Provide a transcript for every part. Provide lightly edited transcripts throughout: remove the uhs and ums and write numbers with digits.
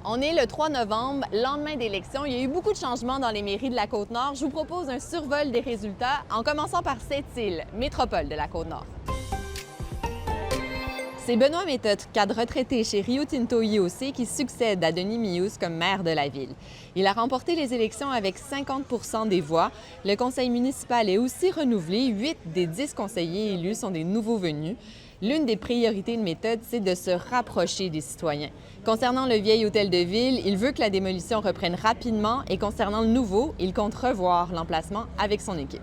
On est le 3 novembre, lendemain d'élection. Il y a eu beaucoup de changements dans les mairies de la Côte-Nord. Je vous propose un survol des résultats en commençant par Sept-Îles, métropole de la Côte-Nord. C'est Benoît Méthode, cadre retraité chez Rio Tinto IOC, qui succède à Denis Miouz comme maire de la ville. Il a remporté les élections avec 50 des voix. Le conseil municipal est aussi renouvelé. 8 des 10 conseillers élus sont des nouveaux venus. L'une des priorités de Méthode, c'est de se rapprocher des citoyens. Concernant le vieil hôtel de ville, il veut que la démolition reprenne rapidement et concernant le nouveau, il compte revoir l'emplacement avec son équipe.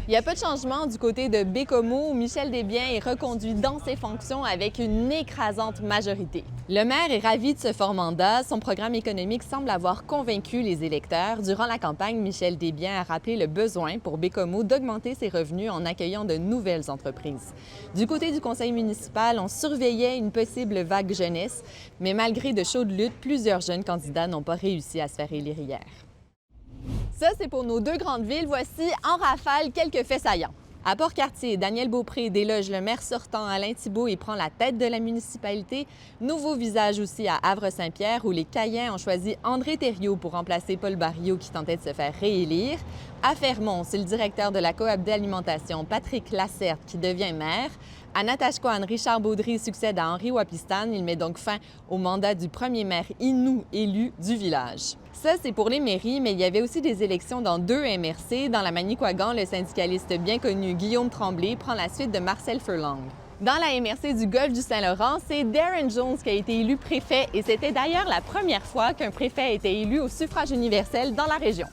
Il n'y a pas de changement du côté de Bécomo, où Michel Desbiens est reconduit dans ses fonctions avec une écrasante majorité. Le maire est ravi de ce fort mandat. Son programme économique semble avoir convaincu les électeurs. Durant la campagne, Michel Desbiens a rappelé le besoin pour Bécomo d'augmenter ses revenus en accueillant de nouvelles entreprises. Du côté du conseil municipal, on surveillait une possible vague jeunesse, mais malgré de chaudes luttes, plusieurs jeunes candidats n'ont pas réussi à se faire élire hier. Ça, c'est pour nos deux grandes villes. Voici en rafale quelques faits saillants. À Port-Cartier, Daniel Beaupré déloge le maire sortant Alain Thibault et prend la tête de la municipalité. Nouveau visage aussi à Havre-Saint-Pierre, où les Caïens ont choisi André Thériault pour remplacer Paul Barriot qui tentait de se faire réélire. À Fermont, c'est le directeur de la coop d'alimentation, Patrick Lacerte, qui devient maire. À Natashquan, Richard Baudry succède à Henri Wapistan. Il met donc fin au mandat du premier maire Innu élu du village. Ça, c'est pour les mairies, mais il y avait aussi des élections dans 2 MRC. Dans la Manicouagan, le syndicaliste bien connu Guillaume Tremblay prend la suite de Marcel Furlong. Dans la MRC du Golfe du Saint-Laurent, c'est Darren Jones qui a été élu préfet et c'était d'ailleurs la première fois qu'un préfet était élu au suffrage universel dans la région.